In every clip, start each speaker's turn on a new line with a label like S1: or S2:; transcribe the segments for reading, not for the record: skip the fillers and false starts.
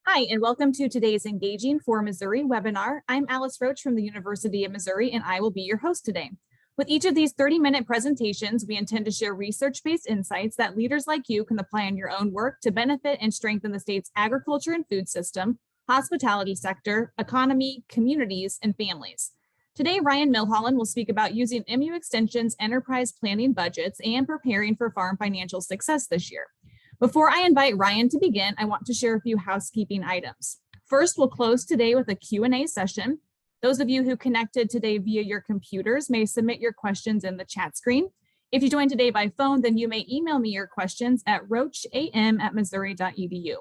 S1: Hi, and welcome to today's Engaging for Missouri webinar. I'm Alice Roach from the University of Missouri, and I will be your host today. With each of these 30-minute presentations, we intend to share research-based insights that leaders like you can apply in your own work to benefit and strengthen the state's agriculture and food system, hospitality sector, economy, communities, and families. Today, Ryan Milhollin will speak about using MU Extension's enterprise planning budgets and preparing for farm financial success this year. Before I invite Ryan to begin, I want to share a few housekeeping items. First, we'll close today with a Q&A session. Those of you who connected today via your computers may submit your questions in the chat screen. If you joined today by phone, then you may email me your questions at roacham@missouri.edu.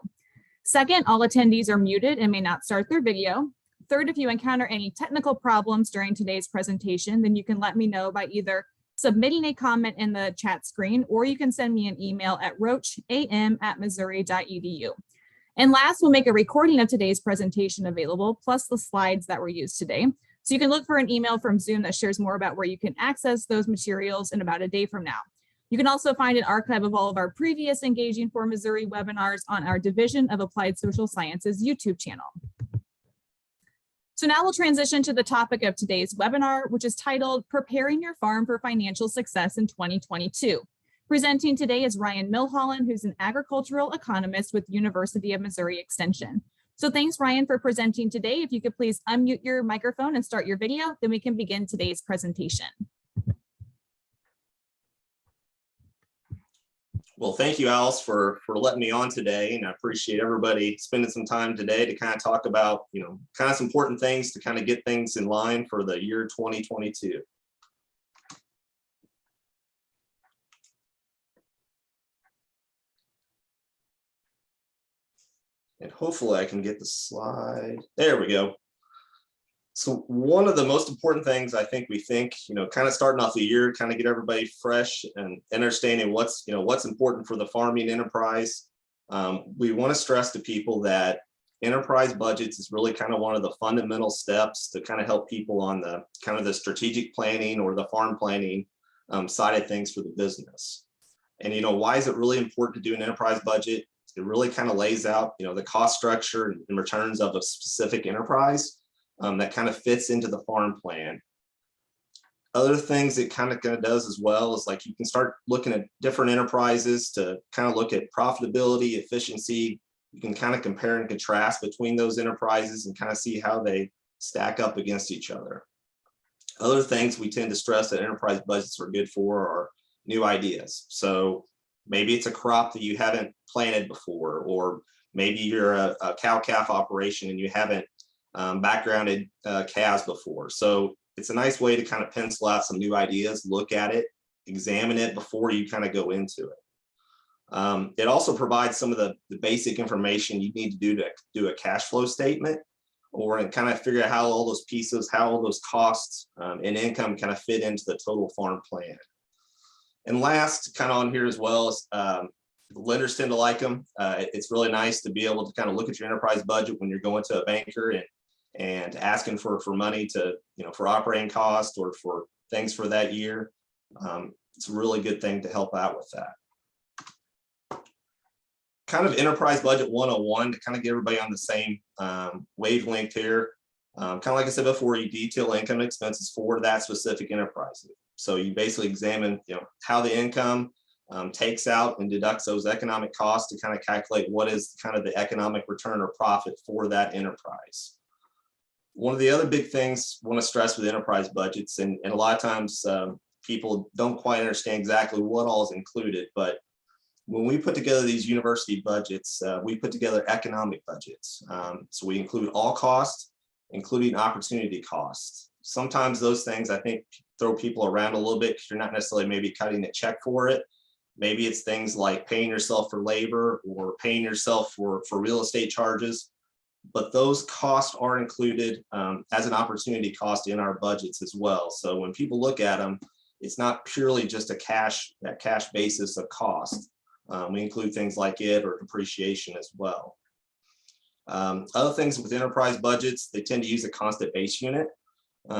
S1: Second, all attendees are muted and may not start their video. Third, if you encounter any technical problems during today's presentation, then you can let me know by either submitting a comment in the chat screen, or you can send me an email at roacham@missouri.edu. And last, we'll make a recording of today's presentation available, plus the slides that were used today. So you can look for an email from Zoom that shares more about where you can access those materials in about a day from now. You can also find an archive of all of our previous Engaging for Missouri webinars on our Division of Applied Social Sciences YouTube channel. So now we'll transition to the topic of today's webinar, which is titled Preparing Your Farm for Financial Success in 2022. Presenting today is Ryan Milhollin, who's an agricultural economist with University of Missouri Extension. So thanks, Ryan, for presenting today. If you could please unmute your microphone and start your video, then we can begin today's presentation.
S2: Well, thank you, Alice, for letting me on today, and I appreciate everybody spending some time today to kind of talk about, kind of some important things to kind of get things in line for the year 2022. And hopefully I can get the slide. There we go. So one of the most important things I think kind of starting off the year, kind of get everybody fresh and understanding what's important for the farming enterprise. We want to stress to people that enterprise budgets is really kind of one of the fundamental steps to kind of help people on the kind of the strategic planning or the farm planning side of things for the business. And, why is it really important to do an enterprise budget? It really kind of lays out, the cost structure and returns of a specific enterprise. That kind of fits into the farm plan. Other things it kind of does as well is like you can start looking at different enterprises to kind of look at profitability, efficiency. You can kind of compare and contrast between those enterprises and kind of see how they stack up against each other. Other things we tend to stress that enterprise budgets are good for are new ideas. So maybe it's a crop that you haven't planted before, or maybe you're a cow-calf operation and you haven't backgrounded calves before. So it's a nice way to kind of pencil out some new ideas, look at it, examine it before you kind of go into it. It also provides some of the basic information you need to do a cash flow statement, or kind of figure out how all those pieces, how all those costs and income kind of fit into the total farm plan. And last, kind of on here as well, is lenders tend to like them. It's really nice to be able to kind of look at your enterprise budget when you're going to a banker and asking for money to, for operating costs or for things for that year. It's a really good thing to help out with that. Kind of enterprise budget 101 to kind of get everybody on the same wavelength here. Kind of like I said before, you detail income and expenses for that specific enterprise. So you basically examine, how the income takes out and deducts those economic costs to kind of calculate what is kind of the economic return or profit for that enterprise. One of the other big things I want to stress with enterprise budgets, and a lot of times people don't quite understand exactly what all is included, but when we put together these university budgets, we put together economic budgets. So we include all costs, including opportunity costs. Sometimes those things I think throw people around a little bit because you're not necessarily maybe cutting a check for it. Maybe it's things like paying yourself for labor or paying yourself for real estate charges. But those costs are included as an opportunity cost in our budgets as well. So when people look at them, it's not purely just that cash basis of cost. We include things like it or depreciation as well. Other things with enterprise budgets, they tend to use a constant base unit.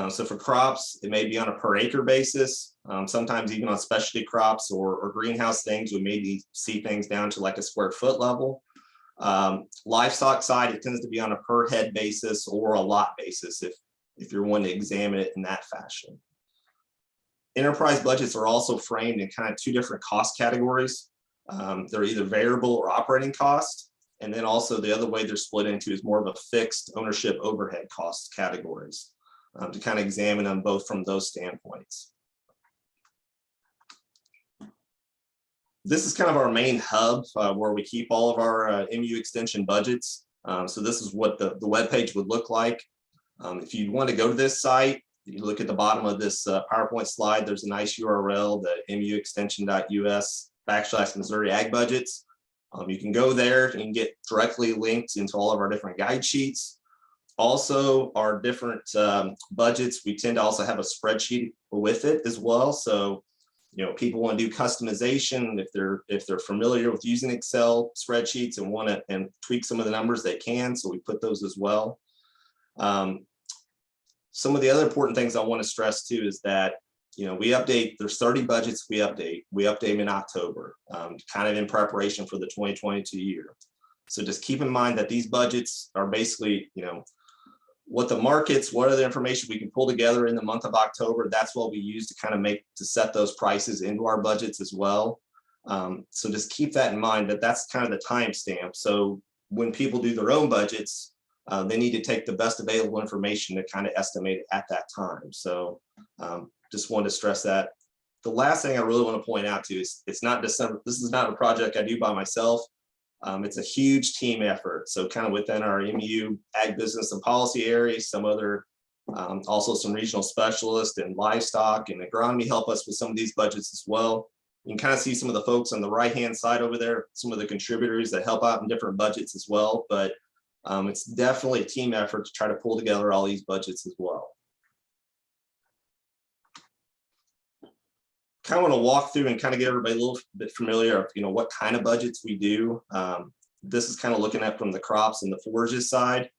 S2: So for crops, it may be on a per acre basis. Sometimes even on specialty crops or greenhouse things, we maybe see things down to like a square foot level. Livestock side, it tends to be on a per head basis or a lot basis if you're wanting to examine it in that fashion. Enterprise budgets are also framed in kind of two different cost categories. They're either variable or operating costs. And then also the other way they're split into is more of a fixed ownership overhead cost categories, to kind of examine them both from those standpoints. This is kind of our main hub where we keep all of our MU extension budgets. So this is what the web page would look like. If you want to go to this site, you look at the bottom of this PowerPoint slide, there's a nice URL, the muextension.us/Missouri Ag Budgets. You can go there and get directly linked into all of our different guide sheets. Also, our different budgets, we tend to also have a spreadsheet with it as well. So, people want to do customization. If they're familiar with using Excel spreadsheets and want to tweak some of the numbers, they can. So we put those as well. Some of the other important things I want to stress too is that we update. There's 30 budgets we update. We update them in October, kind of in preparation for the 2022 year. So just keep in mind that these budgets are basically, what the markets, what are the information we can pull together in the month of October. That's what we use to kind of to set those prices into our budgets as well. So just keep that in mind, that that's kind of the timestamp. So when people do their own budgets, they need to take the best available information to kind of estimate it at that time. So just wanted to stress that. The last thing I really want to point out to is it's not December. This is not a project I do by myself. It's a huge team effort. So kind of within our MU ag business and policy areas, some other, also some regional specialists and livestock and agronomy help us with some of these budgets as well. You can kind of see some of the folks on the right-hand side over there, some of the contributors that help out in different budgets as well. But it's definitely a team effort to try to pull together all these budgets as well. Kind of want to walk through and kind of get everybody a little bit familiar of what kind of budgets we do. This is kind of looking at from the crops and the forages side.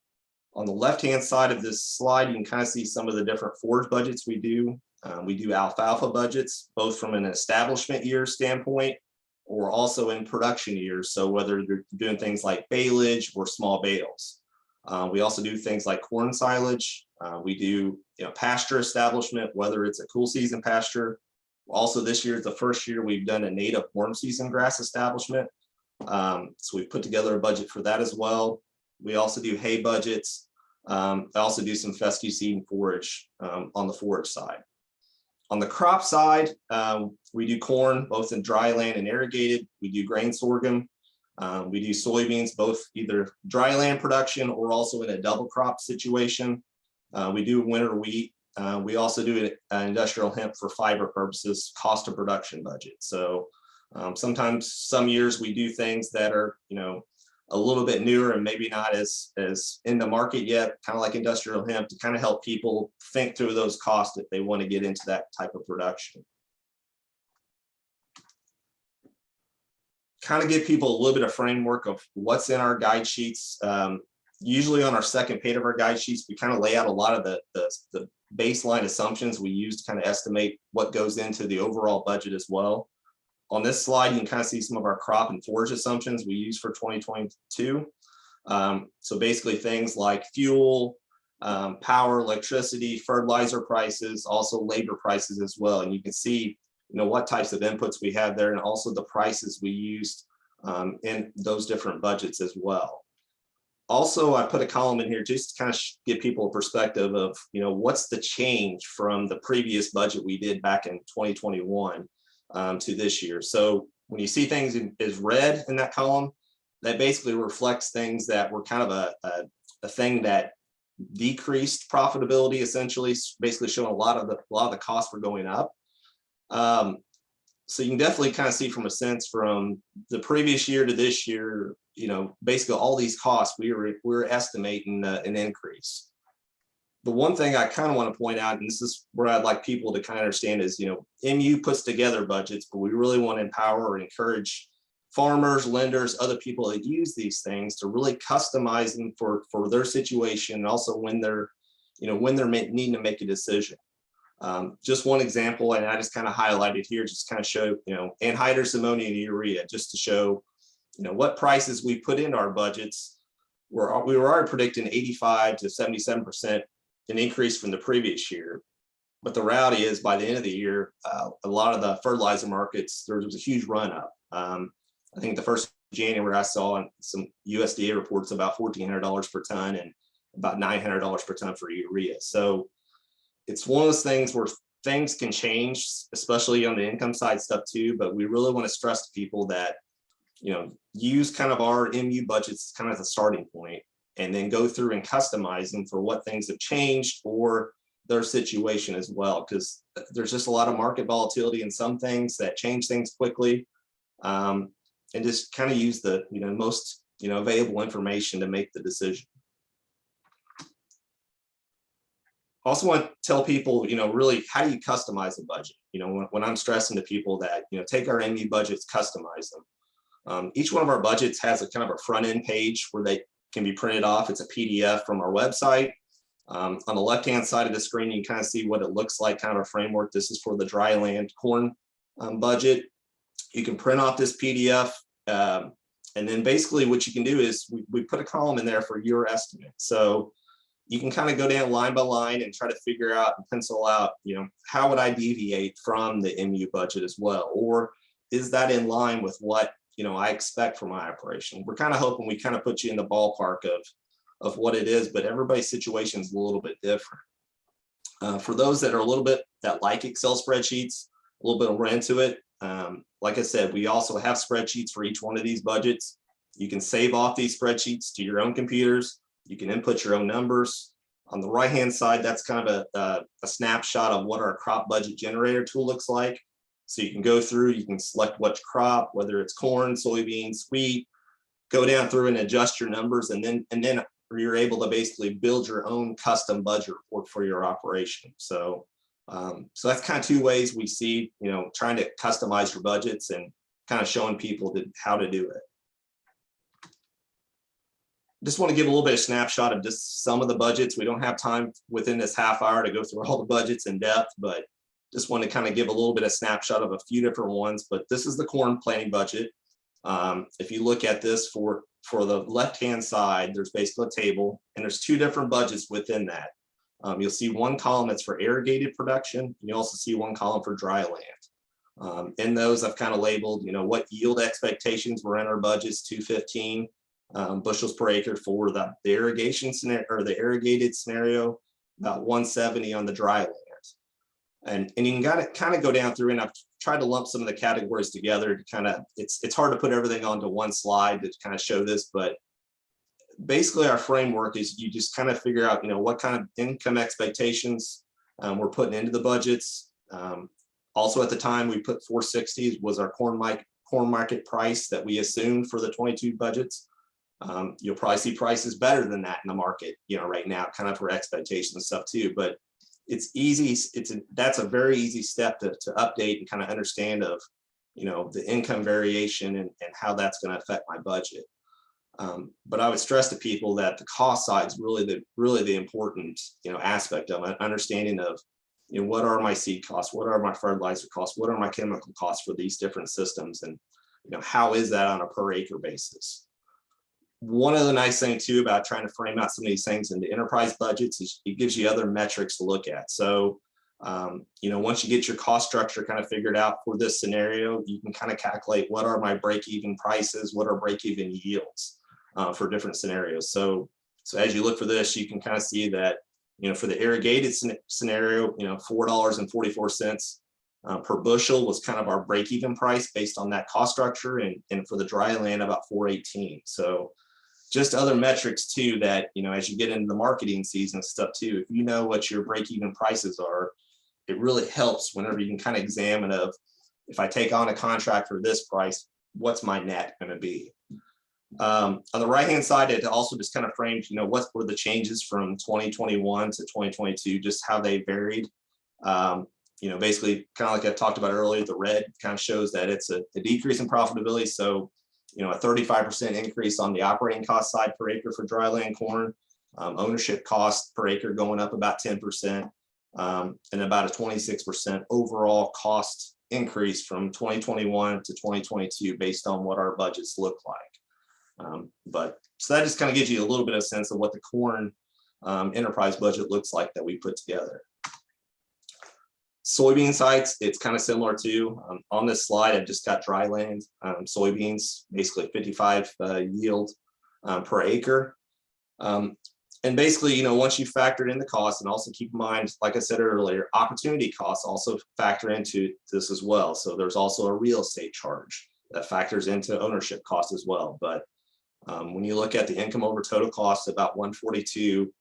S2: On the left-hand side of this slide, you can kind of see some of the different forage budgets we do. We do alfalfa budgets, both from an establishment year standpoint or also in production years. So whether you're doing things like baleage or small bales. We also do things like corn silage. We do pasture establishment, whether it's a cool season pasture. Also, this year is the first year we've done a native warm season grass establishment. So we've put together a budget for that as well. We also do hay budgets. I also do some fescue seed and forage on the forage side. On the crop side, we do corn, both in dry land and irrigated. We do grain sorghum. We do soybeans, both either dry land production or also in a double crop situation. We do winter wheat. We also do an industrial hemp for fiber purposes, cost of production budget. So sometimes some years we do things that are, a little bit newer and maybe not as in the market yet, kind of like industrial hemp, to kind of help people think through those costs if they want to get into that type of production. Kind of give people a little bit of framework of what's in our guide sheets. Usually on our second page of our guide sheets, we kind of lay out a lot of the baseline assumptions we use to kind of estimate what goes into the overall budget as well. On this slide, you can kind of see some of our crop and forage assumptions we use for 2022. So basically things like fuel, power, electricity, fertilizer prices, also labor prices as well. And you can see, what types of inputs we have there and also the prices we used in those different budgets as well. Also, I put a column in here just to kind of give people a perspective of, what's the change from the previous budget we did back in 2021 to this year. So when you see things as red in that column, that basically reflects things that were kind of a thing that decreased profitability, essentially, basically showing a lot of the costs were going up. So you can definitely kind of see from a sense from the previous year to this year, basically all these costs, we were estimating an increase. The one thing I kind of want to point out, and this is where I'd like people to kind of understand is, MU puts together budgets, but we really want to empower or encourage farmers, lenders, other people that use these things to really customize them for their situation, and also when they're needing to make a decision. Just one example, and I just kind of highlighted here, just kind of show, anhydrous ammonia and urea, just to show, what prices we put in our budgets, we were already predicting 85 to 77% an increase from the previous year. But the reality is, by the end of the year, a lot of the fertilizer markets, there was a huge run up. I think the first January I saw some USDA reports about $1,400 per ton and about $900 per ton for urea. So it's one of those things where things can change, especially on the income side stuff too. But we really want to stress to people that, use kind of our MU budgets kind of as a starting point, and then go through and customize them for what things have changed or their situation as well, because there's just a lot of market volatility in some things that change things quickly, and just kind of use the most available information to make the decision. Also want to tell people, really, how do you customize a budget? When I'm stressing to people that, take our MU budgets, customize them. Each one of our budgets has a kind of a front end page where they can be printed off. It's a PDF from our website. On the left-hand side of the screen, you can kind of see what it looks like, kind of a framework. This is for the dry land corn budget. You can print off this PDF. And then basically what you can do is we put a column in there for your estimate. So you can kind of go down line by line and try to figure out and pencil out, how would I deviate from the MU budget as well? Or is that in line with what, I expect from my operation? We're kind of hoping we kind of put you in the ballpark of what it is, but everybody's situation is a little bit different. For those that are a little bit that like Excel spreadsheets, a little bit more into it. Like I said, we also have spreadsheets for each one of these budgets. You can save off these spreadsheets to your own computers. You can input your own numbers. On the right-hand side, that's kind of a snapshot of what our crop budget generator tool looks like. So you can go through, you can select which crop, whether it's corn, soybeans, wheat, go down through and adjust your numbers, and then you're able to basically build your own custom budget report for your operation. So that's kind of two ways we see, trying to customize your budgets and kind of showing people how to do it. Just want to give a little bit of snapshot of just some of the budgets. We don't have time within this half hour to go through all the budgets in depth, but just want to kind of give a little bit of snapshot of a few different ones. But this is the corn planting budget. If you look at this for the left-hand side, there's basically a table, and there's two different budgets within that. You'll see one column that's for irrigated production, and you also see one column for dry land. In those, I've kind of labeled, what yield expectations were in our budgets, 215 bushels per acre for the irrigation scenario, or the irrigated scenario, about 170 on the dry land. And you can kind of go down through, and I've tried to lump some of the categories together to kind of, it's hard to put everything onto one slide to kind of show this, but basically our framework is you just kind of figure out, what kind of income expectations we're putting into the budgets. Also at the time we put 460 was our corn market price that we assumed for the 22 budgets. You'll probably see prices better than that in the market, right now, kind of for expectations and stuff too, but it's easy. That's a very easy step to update and kind of understand of, the income variation and how that's going to affect my budget. But I would stress to people that the cost side is really the important, aspect of it, understanding of, what are my seed costs, what are my fertilizer costs, what are my chemical costs for these different systems, and how is that on a per acre basis. One of the nice things too about trying to frame out some of these things into enterprise budgets is it gives you other metrics to look at. So, once you get your cost structure kind of figured out for this scenario, you can kind of calculate what are my break-even prices, what are break-even yields for different scenarios. So as you look for this, you can kind of see that, for the irrigated scenario, $4.44 per bushel was kind of our break-even price based on that cost structure, and for the dry land about 418. So just other metrics too that, as you get into the marketing season stuff too, if you know what your break-even prices are, it really helps whenever you can kind of examine of, if I take on a contract for this price, what's my net going to be? On the right-hand side, it also just kind of frames, what were the changes from 2021 to 2022, just how they varied. Basically kind of like I talked about earlier, the red kind of shows that it's a decrease in profitability. So, a 35% increase on the operating cost side per acre for dryland corn, ownership cost per acre going up about 10%, and about a 26% overall cost increase from 2021 to 2022 based on what our budgets look like. But so that just kind of gives you a little bit of sense of what the corn enterprise budget looks like that we put together. Soybean sites, it's kind of similar to on this slide. I've just got dry land soybeans, basically 55 yield per acre. And basically, once you factor in the cost, and also keep in mind, like I said earlier, opportunity costs also factor into this as well. So there's also a real estate charge that factors into ownership costs as well. But when you look at the income over total cost, about 142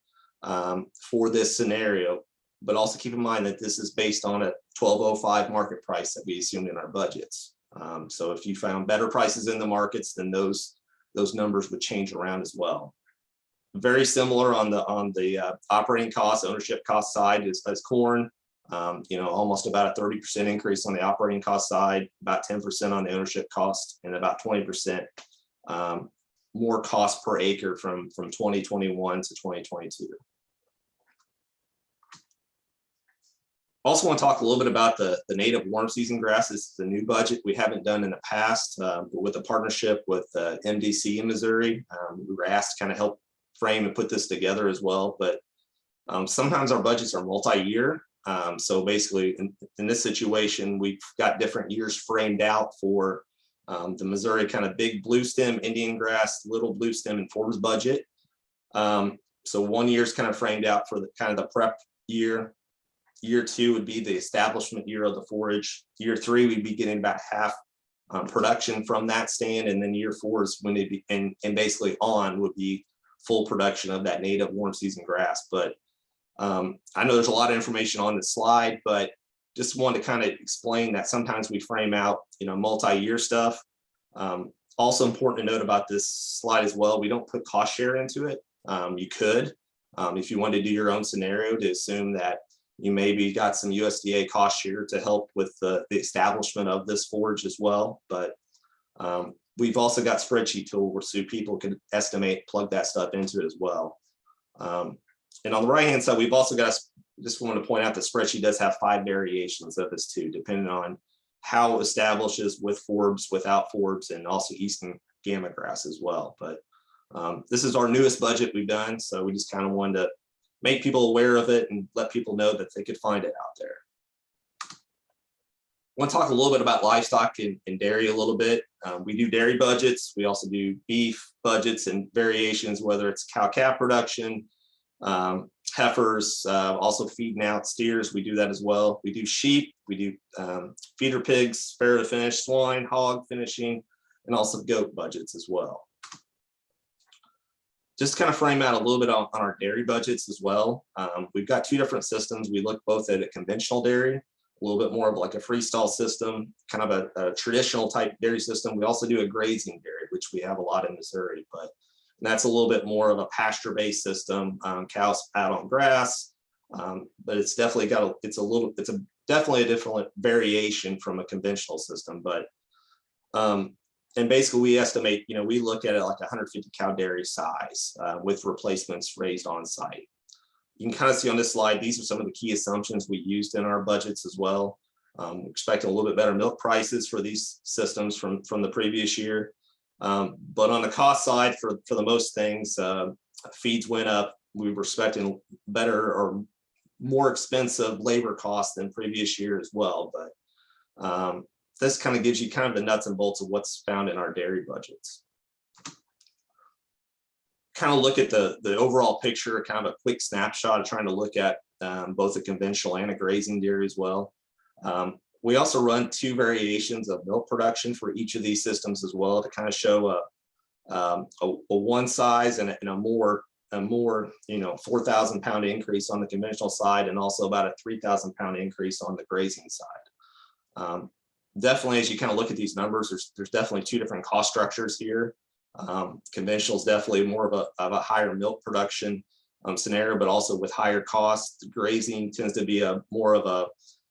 S2: for this scenario, but also keep in mind that this is based on a 1205 market price that we assumed in our budgets. So if you found better prices in the markets, then those numbers would change around as well. Very similar on the operating costs, ownership cost side as corn. Almost about a 30% increase on the operating cost side, about 10% on the ownership cost, and about 20% more cost per acre from 2021 to 2022. Also want to talk a little bit about the native warm season grass. This is a new budget we haven't done in the past, but with a partnership with MDC in Missouri. We were asked to kind of help frame and put this together as well, but sometimes our budgets are multi-year. So basically in this situation, we've got different years framed out for the Missouri kind of big blue stem Indian grass, little blue stem and Forbes budget. So 1 year is kind of framed out for the kind of the prep year. Year 2 would be the establishment year of the forage. Year 3, we'd be getting about half production from that stand. And then year 4 is when it and basically on would be full production of that native warm season grass. But I know there's a lot of information on this slide, but just wanted to kind of explain that sometimes we frame out, multi-year stuff. Also important to note about this slide as well, we don't put cost share into it. You could, if you wanted to do your own scenario, to assume that you maybe got some USDA cost share to help with the establishment of this forage as well. But we've also got spreadsheet tools so people can estimate, plug that stuff into it as well. And on the right-hand side, we've also got, just wanted to point out the spreadsheet does have 5 variations of this too, depending on how it establishes with Forbes, without Forbes, and also Eastern Gamma grass as well. But this is our newest budget we've done, so we just kind of wanted to make people aware of it and let people know that they could find it out there. I want to talk a little bit about livestock and dairy a little bit. We do dairy budgets. We also do beef budgets and variations, whether it's cow-calf production, heifers, also feeding out steers. We do that as well. We do sheep. We do feeder pigs, farrow to finish, swine, hog finishing, and also goat budgets as well. Just kind of frame out a little bit on our dairy budgets as well. We've got 2 different systems. We look both at a conventional dairy, a little bit more of like a freestall system, kind of a traditional type dairy system. We also do a grazing dairy, which we have a lot in Missouri, but that's a little bit more of a pasture-based system. Cows out on grass, but it's definitely got definitely a different variation from a conventional system. But and basically we estimate, we look at it like 150 cow dairy size with replacements raised on site. You can kind of see on this slide, these are some of the key assumptions we used in our budgets as well. We're expecting a little bit better milk prices for these systems from the previous year. But on the cost side, for the most things, feeds went up. We were expecting better or more expensive labor costs than previous year as well. But this kind of gives you kind of the nuts and bolts of what's found in our dairy budgets. Kind of look at the overall picture, kind of a quick snapshot of trying to look at both a conventional and a grazing dairy as well. We also run 2 variations of milk production for each of these systems as well, to kind of show a one size and a more 4,000 pound increase on the conventional side, and also about a 3,000 pound increase on the grazing side. Definitely, as you kind of look at these numbers, there's definitely 2 different cost structures here. Conventional is definitely more of a higher milk production scenario, but also with higher costs. The grazing tends to be more of a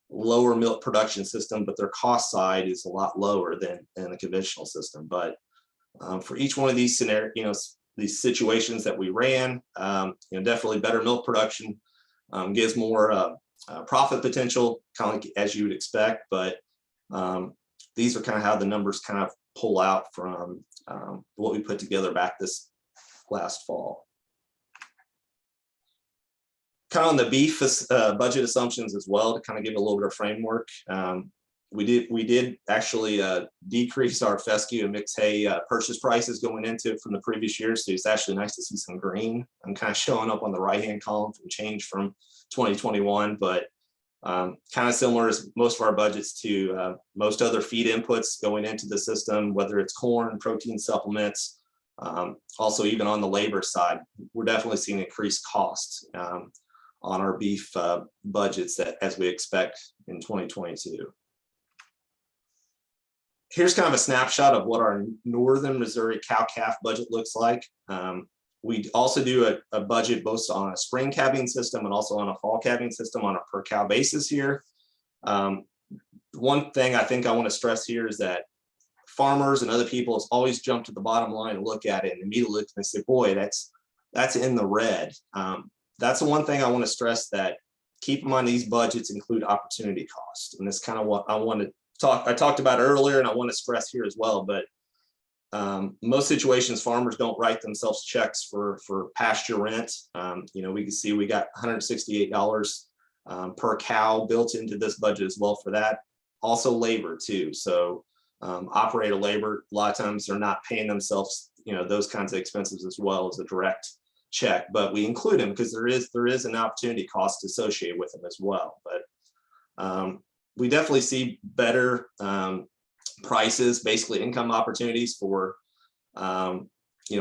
S2: lower milk production system, but their cost side is a lot lower than the conventional system. But for each one of these scenarios, these situations that we ran, definitely better milk production gives more profit potential, kind of like as you would expect. But These are kind of how the numbers kind of pull out from what we put together back this last fall. Kind of on the beef budget assumptions as well, to kind of give a little bit of framework. We did actually decrease our fescue and mixed hay purchase prices going into it from the previous year. So it's actually nice to see some green. I'm kind of showing up on the right-hand column from change from 2021, but kind of similar as most of our budgets to most other feed inputs going into the system, whether it's corn, protein supplements, also even on the labor side, we're definitely seeing increased costs on our beef budgets as we expect in 2022. Here's kind of a snapshot of what our northern Missouri cow-calf budget looks like. We also do a budget both on a spring calving system and also on a fall calving system on a per cow basis here. One thing I think I want to stress here is that farmers and other people always jump to the bottom line and look at it and immediately look and say, boy, that's in the red. That's the one thing I want to stress, that keep in mind these budgets include opportunity costs. And that's kind of what I talked about earlier, and I want to stress here as well. But most situations, farmers don't write themselves checks for pasture rent. We can see we got $168 per cow built into this budget as well for that. Also labor too. So operator labor, a lot of times they're not paying themselves, those kinds of expenses as well as a direct check, but we include them because there is an opportunity cost associated with them as well. But we definitely see better prices, basically income opportunities for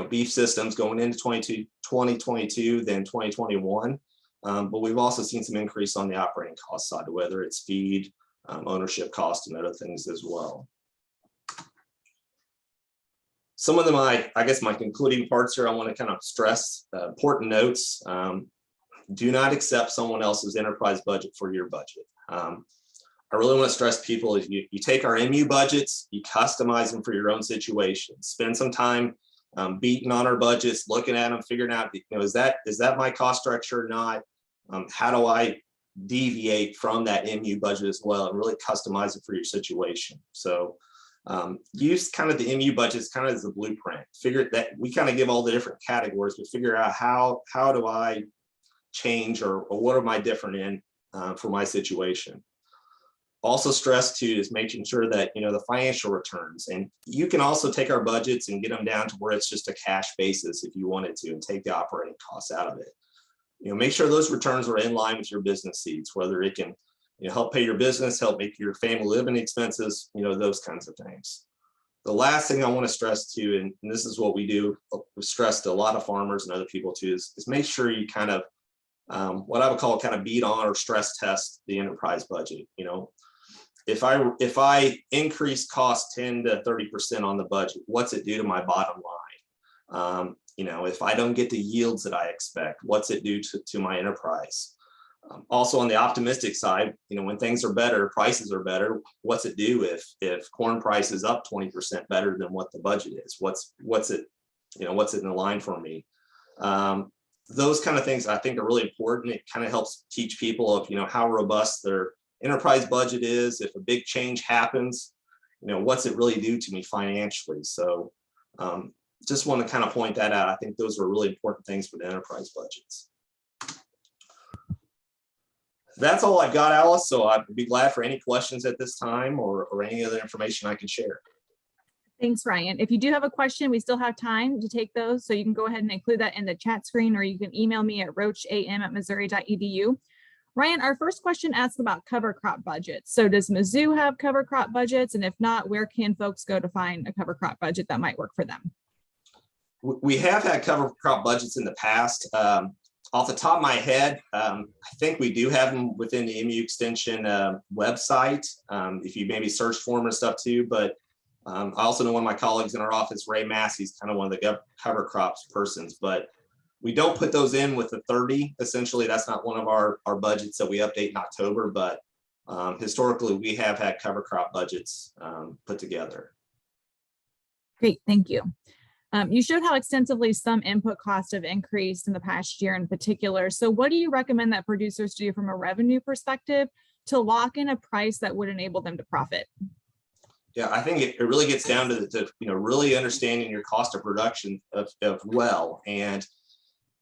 S2: beef systems going into 2022 than 2021. But we've also seen some increase on the operating cost side, whether it's feed, ownership cost, and other things as well. Some of them, I guess my concluding parts here, I want to kind of stress important notes. Do not accept someone else's enterprise budget for your budget. I really want to stress people, if you take our MU budgets, you customize them for your own situation. Spend some time beating on our budgets, looking at them, figuring out, is that my cost structure or not? How do I deviate from that MU budget as well, and really customize it for your situation? So use kind of the MU budgets kind of as a blueprint. Figure that we kind of give all the different categories, but figure out how do I change, or what am I different in for my situation. Also stress too is making sure that the financial returns, and you can also take our budgets and get them down to where it's just a cash basis if you wanted to, and take the operating costs out of it. Make sure those returns are in line with your business needs, whether it can help pay your business, help make your family living expenses, those kinds of things. The last thing I want to stress too, and this is what we do, we stress to a lot of farmers and other people too, is make sure you kind of what I would call kind of beat on or stress test the enterprise budget. If I increase cost 10 to 30% on the budget, what's it do to my bottom line? If I don't get the yields that I expect, what's it do to my enterprise? Also on the optimistic side, when things are better, prices are better, what's it do if corn price is up 20% better than what the budget is? What's it in the line for me? Those kind of things I think are really important. It kind of helps teach people of how robust their enterprise budget is. If a big change happens, what's it really do to me financially? So just want to kind of point that out. I think those are really important things for the enterprise budgets. That's all I've got, Alice. So I'd be glad for any questions at this time, or any other information I can share.
S1: Thanks, Ryan. If you do have a question, we still have time to take those. So you can go ahead and include that in the chat screen, or you can email me at roacham@missouri.edu. Ryan, our first question asks about cover crop budgets. So does Mizzou have cover crop budgets? And if not, where can folks go to find a cover crop budget that might work for them?
S2: We have had cover crop budgets in the past. Off the top of my head, I think we do have them within the MU Extension website. If you maybe search for them and stuff too, but I also know one of my colleagues in our office, Ray Massey's kind of one of the cover crops persons, but we don't put those in with the 30. Essentially, that's not one of our budgets that we update in October, but historically we have had cover crop budgets put together.
S1: Great, thank you. You showed how extensively some input costs have increased in the past year in particular. So what do you recommend that producers do from a revenue perspective to lock in a price that would enable them to profit?
S2: Yeah, I think it really gets down to really understanding your cost of production of well. And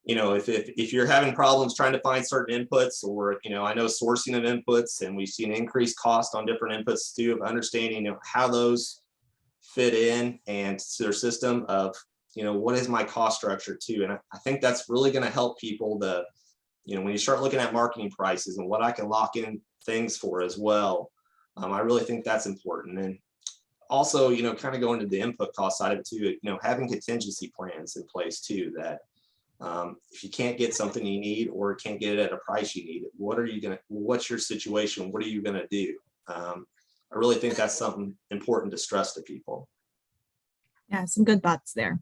S2: if you're having problems trying to find certain inputs, or I know sourcing of inputs, and we've seen increased cost on different inputs too, of understanding how those fit in and to their system of what is my cost structure too. And I think that's really going to help people when you start looking at marketing prices and what I can lock in things for as well. I really think that's important. And also, kind of going to the input cost side of it too, having contingency plans in place too, that if you can't get something you need or can't get it at a price you need, what's your situation? What are you going to do? I really think that's something important to stress to people.
S1: Yeah, some good thoughts there.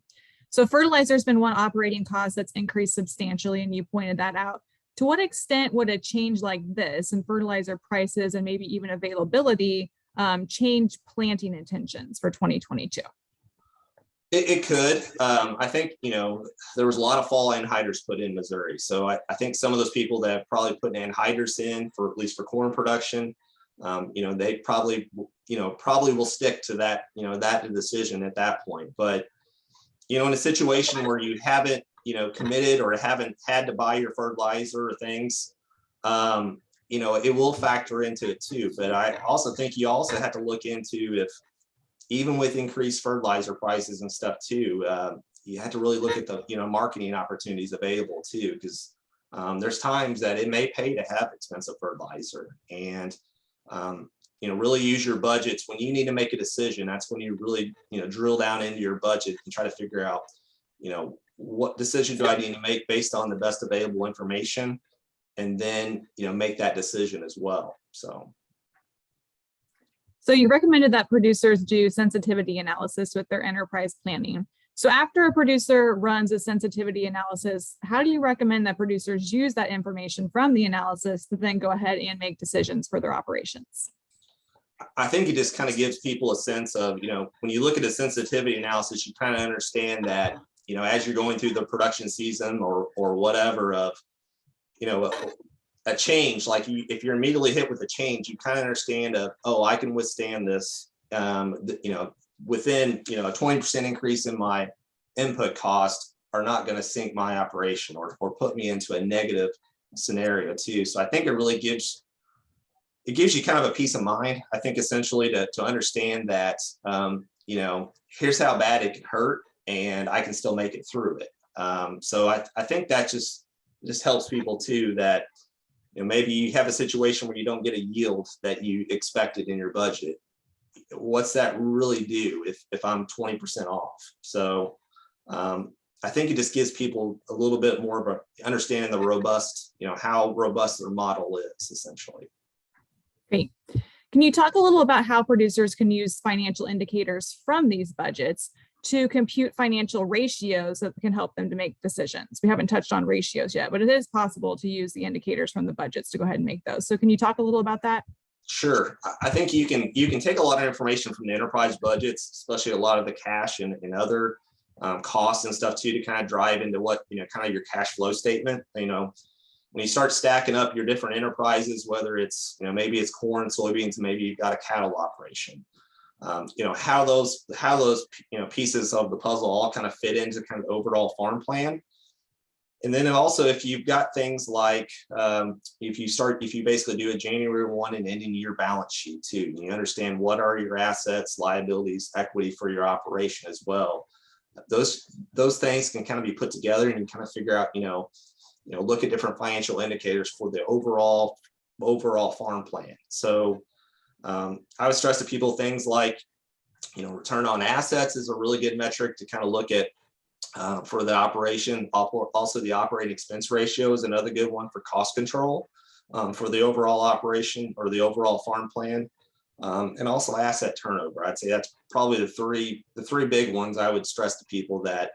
S1: So fertilizer has been one operating cost that's increased substantially, and you pointed that out. To what extent would a change like this in fertilizer prices and maybe even availability change planting intentions for 2022?
S2: It could. I think, there was a lot of fall anhydrous put in Missouri. So I think some of those people that have probably put anhydrous in for at least for corn production, they probably will stick to that, that decision at that point. But, in a situation where you haven't, committed or haven't had to buy your fertilizer or things, it will factor into it too. But I also think you also have to look into if, even with increased fertilizer prices and stuff too, you have to really look at the marketing opportunities available too, because there's times that it may pay to have expensive fertilizer, and really use your budgets when you need to make a decision. That's when you really drill down into your budget and try to figure out what decision do I need to make based on the best available information, and then make that decision as well.
S1: So you recommended that producers do sensitivity analysis with their enterprise planning. So after a producer runs a sensitivity analysis, how do you recommend that producers use that information from the analysis to then go ahead and make decisions for their operations?
S2: I think it just kind of gives people a sense of, when you look at a sensitivity analysis, you kind of understand that, as you're going through the production season or whatever of, a change, like if you're immediately hit with a change, you kind of understand I can withstand this, within, a 20% increase in my input cost are not going to sink my operation or put me into a negative scenario too. So I think it really gives you kind of a peace of mind, I think, essentially to understand that, here's how bad it can hurt and I can still make it through it. So I think that just helps people too, that maybe you have a situation where you don't get a yield that you expected in your budget. What's that really do if I'm 20% off? So I think it just gives people a little bit more of a understanding the robust, how robust their model is essentially.
S1: Great. Can you talk a little about how producers can use financial indicators from these budgets to compute financial ratios that can help them to make decisions? We haven't touched on ratios yet, but it is possible to use the indicators from the budgets to go ahead and make those. So can you talk a little about that?
S2: Sure. I think you can take a lot of information from the enterprise budgets, especially a lot of the cash and other costs and stuff too, to kind of drive into what, kind of your cash flow statement. When you start stacking up your different enterprises, whether it's, maybe it's corn, soybeans, and maybe you've got a cattle operation, how those pieces of the puzzle all kind of fit into kind of the overall farm plan. And then also, if you've got things like, if you basically do a January 1 and ending year balance sheet too, you understand what are your assets, liabilities, equity for your operation as well. Those things can kind of be put together, and you kind of figure out, look at different financial indicators for the overall farm plan. So I would stress to people things like, return on assets is a really good metric to kind of look at for the operation. Also, the operating expense ratio is another good one for cost control for the overall operation or the overall farm plan. And also asset turnover. I'd say that's probably the three big ones I would stress to people, that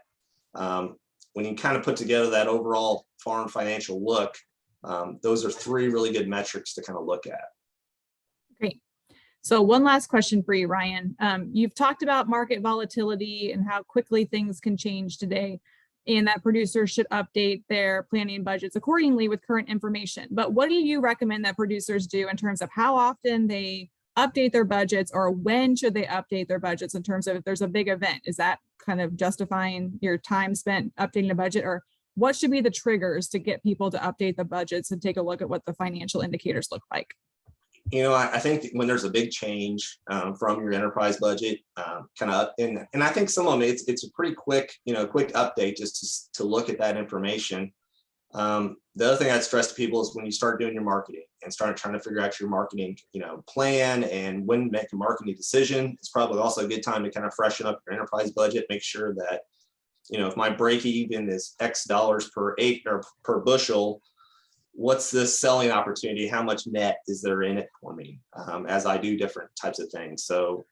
S2: when you kind of put together that overall farm financial look, those are three really good metrics to kind of look at.
S1: Great. So one last question for you, Ryan. You've talked about market volatility and how quickly things can change today, and that producers should update their planning budgets accordingly with current information. But what do you recommend that producers do in terms of how often they update their budgets, or when should they update their budgets in terms of if there's a big event? Is that kind of justifying your time spent updating the budget, or what should be the triggers to get people to update the budgets and take a look at what the financial indicators look like?
S2: I think when there's a big change from your enterprise budget, and I think some of them, it's a pretty quick update just to look at that information. The other thing I'd stress to people is when you start doing your marketing and start trying to figure out your marketing, plan and when to make a marketing decision, it's probably also a good time to kind of freshen up your enterprise budget, make sure that, if my break even is X dollars per acre or per bushel, what's the selling opportunity? How much net is there in it for me as I do different types of things? So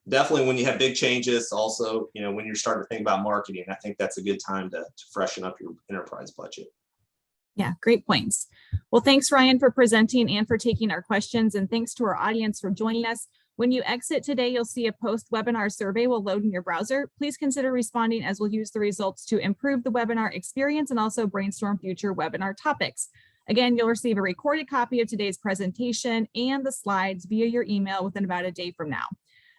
S2: definitely when you have big changes, also, when you're starting to think about marketing, I think that's a good time to freshen up your enterprise budget.
S1: Yeah, great points. Well, thanks, Ryan, for presenting and for taking our questions. And thanks to our audience for joining us. When you exit today, you'll see a post-webinar survey will load in your browser. Please consider responding, as we'll use the results to improve the webinar experience and also brainstorm future webinar topics. Again, you'll receive a recorded copy of today's presentation and the slides via your email within about a day from now.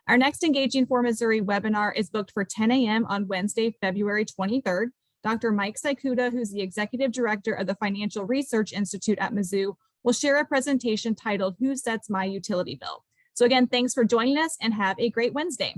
S1: Our next Engaging for Missouri webinar is booked for 10 a.m. on Wednesday, February 23rd. Dr. Mike Saikuda, who's the Executive Director of the Financial Research Institute at Mizzou, will share a presentation titled "Who Sets My Utility Bill?" So again, thanks for joining us and have a great Wednesday.